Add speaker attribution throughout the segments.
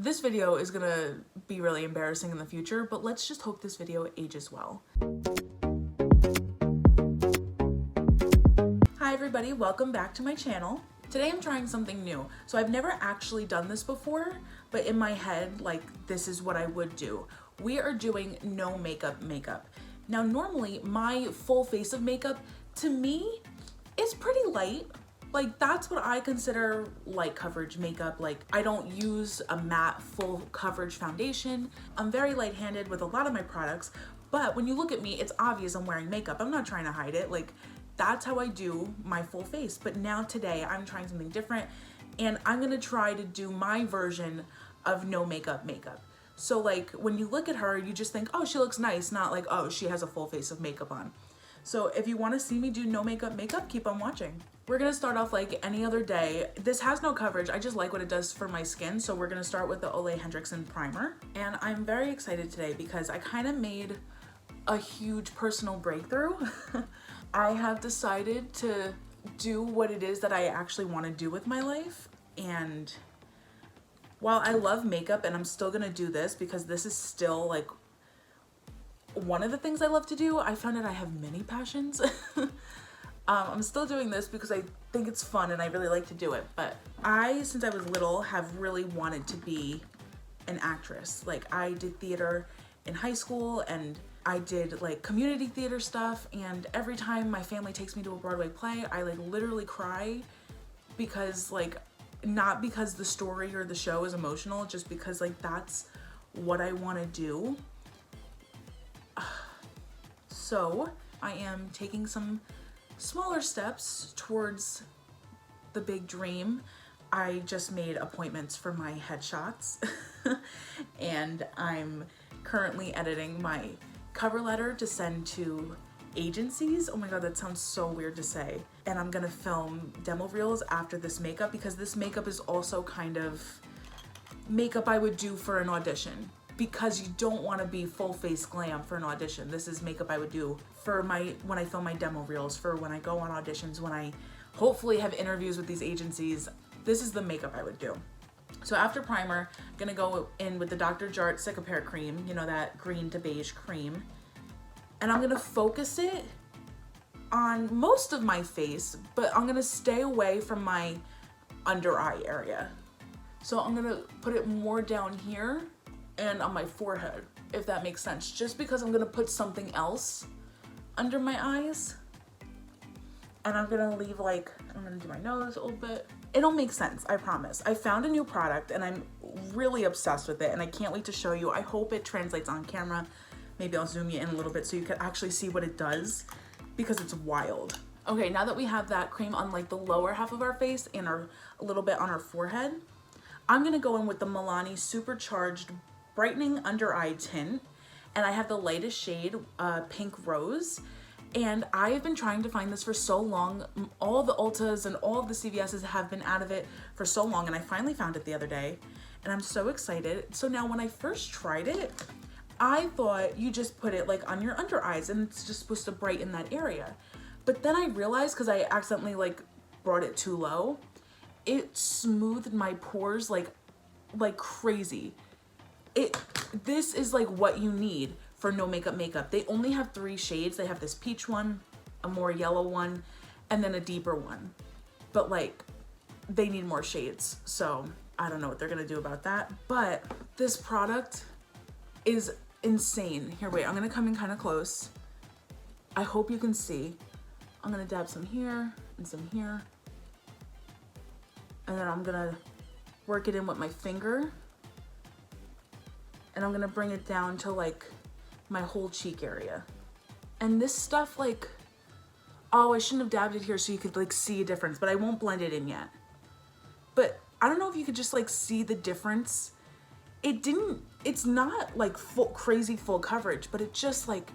Speaker 1: This video is gonna be really embarrassing in the future, but let's just hope this video ages well. Hi everybody, welcome back to my channel. Today I'm trying something new. So I've never actually done this before, but in my head, like, this is what I would do. We are doing no makeup. Now normally my full face of makeup, to me, is pretty light. Like, that's what I consider light coverage makeup. Like, I don't use a matte full coverage foundation. I'm very light-handed with a lot of my products, but when you look at me, it's obvious I'm wearing makeup. I'm not trying to hide it. Like, that's how I do my full face. But now today I'm trying something different, and I'm gonna try to do my version of no makeup. So like, when you look at her, you just think, oh, she looks nice, not like, oh, she has a full face of makeup on. So if you want to see me do no makeup, keep on watching. We're gonna start off like any other day. This has no coverage. I just like what it does for my skin. So we're gonna start with the Ole Henriksen primer. And I'm very excited today because I kind of made a huge personal breakthrough. I have decided to do what it is that I actually want to do with my life. And while I love makeup, and I'm still gonna do this because this is still like one of the things I love to do, I found out I have many passions. I'm still doing this because I think it's fun and I really like to do it. But I, since I was little, have really wanted to be an actress. Like, I did theater in high school and I did like community theater stuff. And every time my family takes me to a Broadway play, I like literally cry because like, not because the story or the show is emotional, just because like that's what I want to do. So I am taking some smaller steps towards the big dream. I just made appointments for my headshots and I'm currently editing my cover letter to send to agencies. Oh my god, that sounds so weird to say. And I'm gonna film demo reels after this makeup because this makeup is also kind of makeup I would do for an audition, because you don't want to be full face glam for an audition. This is makeup I would do for when I film my demo reels, for when I go on auditions, when I hopefully have interviews with these agencies. This is the makeup I would do. So after primer, I'm gonna go in with the Dr. Jart Cicapair cream, you know, that green to beige cream. And I'm gonna focus it on most of my face, but I'm gonna stay away from my under eye area. So I'm gonna put it more down here and on my forehead, if that makes sense, just because I'm gonna put something else under my eyes. And I'm gonna leave like, I'm gonna do my nose a little bit. It'll make sense, I promise. I found a new product and I'm really obsessed with it and I can't wait to show you. I hope it translates on camera. Maybe I'll zoom you in a little bit so you can actually see what it does, because it's wild. Okay, now that we have that cream on like the lower half of our face and a little bit on our forehead, I'm gonna go in with the Milani Supercharged Brightening Under Eye Tint, and I have the lightest shade, Pink Rose. And I have been trying to find this for so long. All the Ultas and all of the CVS's have been out of it for so long, and I finally found it the other day, and I'm so excited. So now when I first tried it, I thought you just put it like on your under eyes and it's just supposed to brighten that area. But then I realized, because I accidentally like brought it too low, it smoothed my pores like crazy. This is like what you need for no makeup. They only have 3 shades. They have this peach one, a more yellow one, and then a deeper one. But like, they need more shades. So I don't know what they're gonna do about that. But this product is insane. Here, wait, I'm gonna come in kind of close. I hope you can see. I'm gonna dab some here and some here. And then I'm gonna work it in with my finger. And I'm gonna bring it down to like my whole cheek area. And this stuff, like, oh, I shouldn't have dabbed it here so you could like see a difference, but I won't blend it in yet. But I don't know if you could just like see the difference. It's not like crazy full coverage, but it just like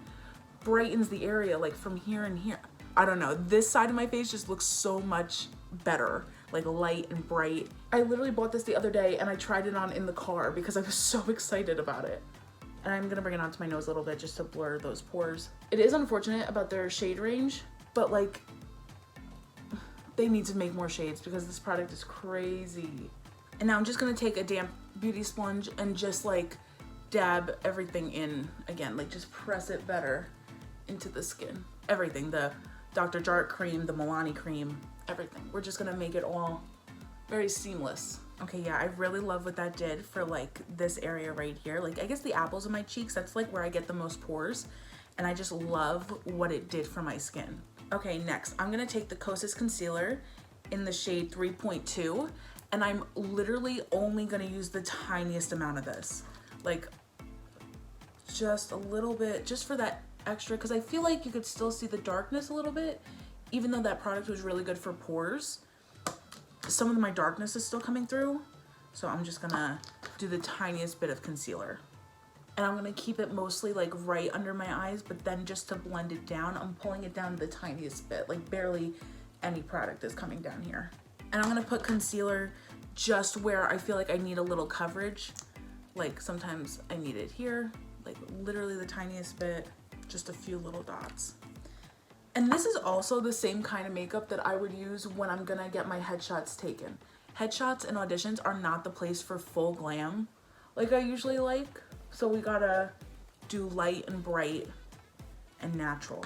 Speaker 1: brightens the area like from here and here. I don't know, this side of my face just looks so much better, like light and bright. I literally bought this the other day and I tried it on in the car because I was so excited about it. And I'm gonna bring it onto my nose a little bit just to blur those pores. It is unfortunate about their shade range, but like, they need to make more shades because this product is crazy. And now I'm just gonna take a damp beauty sponge and just like dab everything in again, like just press it better into the skin. Everything, the Dr. Jart cream, the Milani cream, everything. We're just gonna make it all very seamless. Okay, yeah, I really love what that did for like this area right here. Like I guess the apples of my cheeks, that's like where I get the most pores. And I just love what it did for my skin. Okay, next, I'm gonna take the Kosas concealer in the shade 3.2, and I'm literally only gonna use the tiniest amount of this. Like, just a little bit, just for that extra, because I feel like you could still see the darkness a little bit, even though that product was really good for pores. Some of my darkness is still coming through, so I'm just gonna do the tiniest bit of concealer. And I'm gonna keep it mostly like right under my eyes, but then just to blend it down, I'm pulling it down the tiniest bit, like barely any product is coming down here. And I'm gonna put concealer just where I feel like I need a little coverage. Like sometimes I need it here, like literally the tiniest bit, just a few little dots. And this is also the same kind of makeup that I would use when I'm gonna get my headshots taken. Headshots and auditions are not the place for full glam like I usually like. So we gotta do light and bright and natural,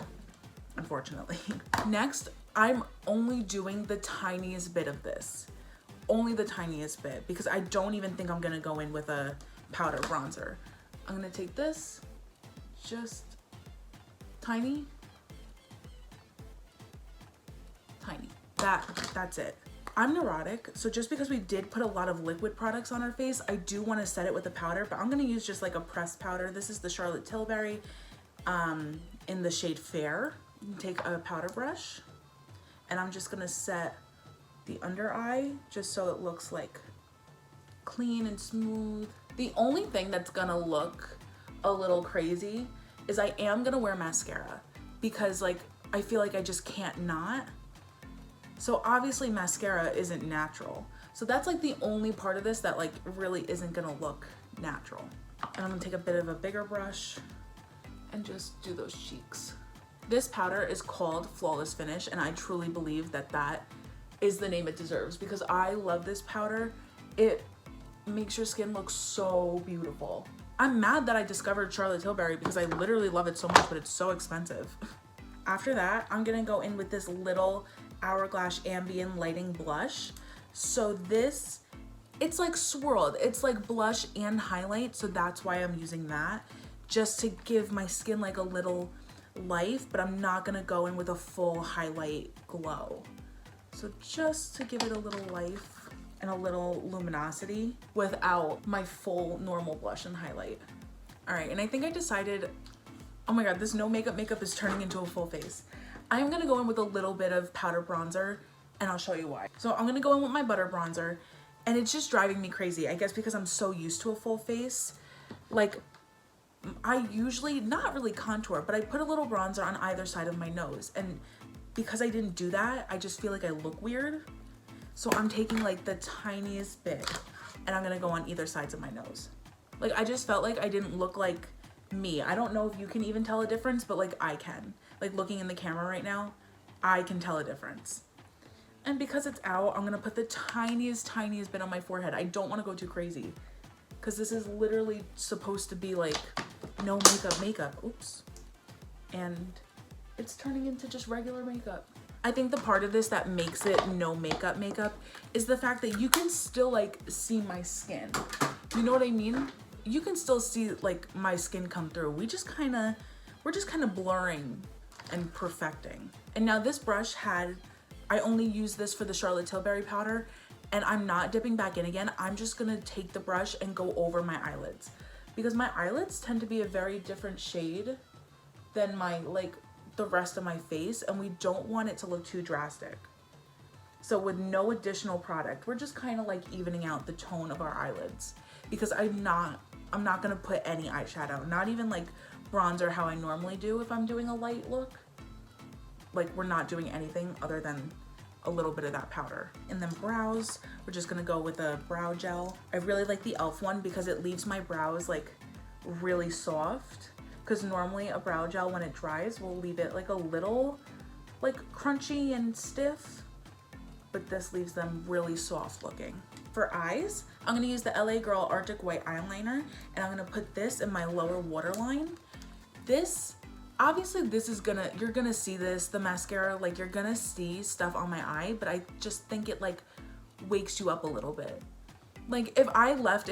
Speaker 1: unfortunately. Next, I'm only doing the tiniest bit of this. Only the tiniest bit, because I don't even think I'm gonna go in with a powder bronzer. I'm gonna take this, just tiny. That's it. I'm neurotic, so just because we did put a lot of liquid products on our face, I do want to set it with a powder, but I'm gonna use just like a pressed powder. This is the Charlotte Tilbury in the shade Fair. Take a powder brush, and I'm just gonna set the under eye just so it looks like clean and smooth. The only thing that's gonna look a little crazy is I am gonna wear mascara, because like I feel like I just can't not. So obviously mascara isn't natural. So that's like the only part of this that like really isn't gonna look natural. And I'm gonna take a bit of a bigger brush and just do those cheeks. This powder is called Flawless Finish, and I truly believe that that is the name it deserves, because I love this powder. It makes your skin look so beautiful. I'm mad that I discovered Charlotte Tilbury because I literally love it so much, but it's so expensive. After that, I'm gonna go in with this little Hourglass Ambient Lighting Blush. So this, it's like swirled. It's like blush and highlight, so that's why I'm using that, just to give my skin like a little life, but I'm not gonna go in with a full highlight glow. So just to give it a little life and a little luminosity without my full normal blush and highlight. All right, and I think I decided, oh my God, this no makeup is turning into a full face. I'm gonna go in with a little bit of powder bronzer, and I'll show you why. So I'm gonna go in with my butter bronzer, and it's just driving me crazy. I guess because I'm so used to a full face. Like, I usually, not really contour, but I put a little bronzer on either side of my nose. And because I didn't do that, I just feel like I look weird. So I'm taking like the tiniest bit, and I'm gonna go on either sides of my nose. Like, I just felt like I didn't look like me. I don't know if you can even tell a difference, but like I can. Like looking in the camera right now, I can tell a difference. And because it's out, I'm gonna put the tiniest bit on my forehead. I don't wanna go too crazy, because this is literally supposed to be like no makeup. Oops. And it's turning into just regular makeup. I think the part of this that makes it no makeup is the fact that you can still like see my skin. You know what I mean? You can still see like my skin come through. We're just kind of blurring and perfecting. And now this brush I only use this for the Charlotte Tilbury powder, and I'm not dipping back in again. I'm just gonna take the brush and go over my eyelids, because my eyelids tend to be a very different shade than my like the rest of my face, and we don't want it to look too drastic. So with no additional product, we're just kind of like evening out the tone of our eyelids, because I'm not gonna put any eyeshadow, not even like bronzer how I normally do if I'm doing a light look. Like, we're not doing anything other than a little bit of that powder. And then brows, we're just gonna go with a brow gel. I really like the e.l.f. one because it leaves my brows like really soft, because normally a brow gel when it dries will leave it like a little like crunchy and stiff, but this leaves them really soft looking. For eyes, I'm gonna use the LA Girl Arctic White Eyeliner, and I'm gonna put this in my lower waterline. This, obviously this is you're gonna see this, the mascara, like you're gonna see stuff on my eye, but I just think it like wakes you up a little bit. Like if I left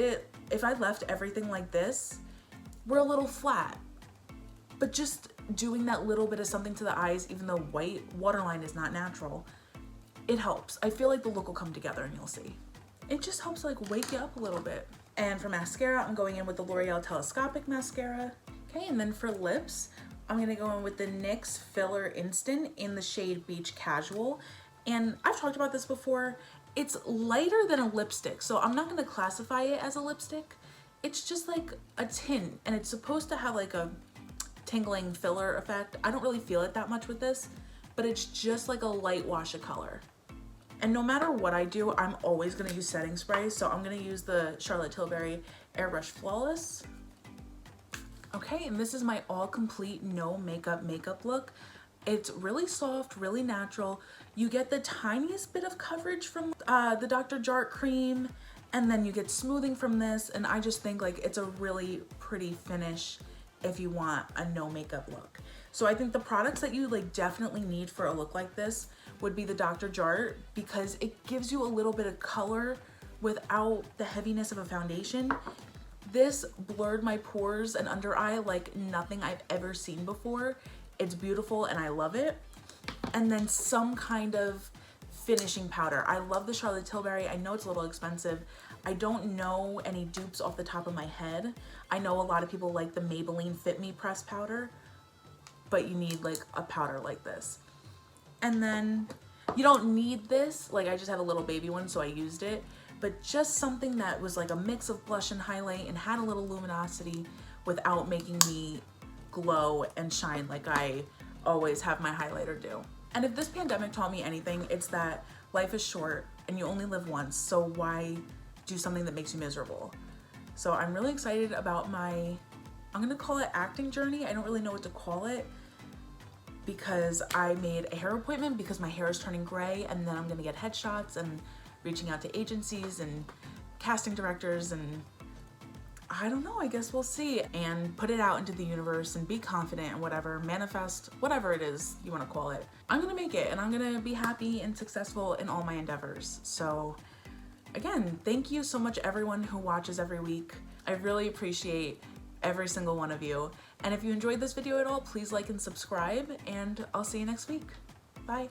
Speaker 1: everything like this, we're a little flat. But just doing that little bit of something to the eyes, even though white waterline is not natural, it helps. I feel like the look will come together and you'll see. It just helps like wake you up a little bit. And for mascara, I'm going in with the L'Oreal Telescopic Mascara. Okay, and then for lips, I'm gonna go in with the NYX Filler Instant in the shade Beach Casual. And I've talked about this before. It's lighter than a lipstick, so I'm not gonna classify it as a lipstick. It's just like a tint, and it's supposed to have like a tingling filler effect. I don't really feel it that much with this, but it's just like a light wash of color. And no matter what I do, I'm always gonna use setting spray, so I'm gonna use the Charlotte Tilbury Airbrush Flawless. Okay, and this is my all complete no makeup look. It's really soft, really natural. You get the tiniest bit of coverage from the Dr. Jart cream, and then you get smoothing from this, and I just think like it's a really pretty finish if you want a no makeup look. So I think the products that you like definitely need for a look like this would be the Dr. Jart, because it gives you a little bit of color without the heaviness of a foundation. This blurred my pores and under eye like nothing I've ever seen before. It's beautiful and I love it. And then some kind of finishing powder. I love the Charlotte Tilbury. I know it's a little expensive. I don't know any dupes off the top of my head. I know a lot of people like the Maybelline Fit Me press powder, but you need like a powder like this. And then you don't need this, like I just have a little baby one, so I used it, but just something that was like a mix of blush and highlight and had a little luminosity without making me glow and shine like I always have my highlighter do. And if this pandemic taught me anything, it's that life is short and you only live once, so why do something that makes you miserable? So I'm really excited about my, I'm gonna call it acting journey. I don't really know what to call it, because I made a hair appointment because my hair is turning gray, and then I'm gonna get headshots and reaching out to agencies and casting directors, and I don't know, I guess we'll see, and put it out into the universe and be confident and whatever, manifest, whatever it is you wanna call it. I'm gonna make it and I'm gonna be happy and successful in all my endeavors. So again, thank you so much everyone who watches every week. I really appreciate every single one of you. And if you enjoyed this video at all, please like and subscribe, and I'll see you next week. Bye.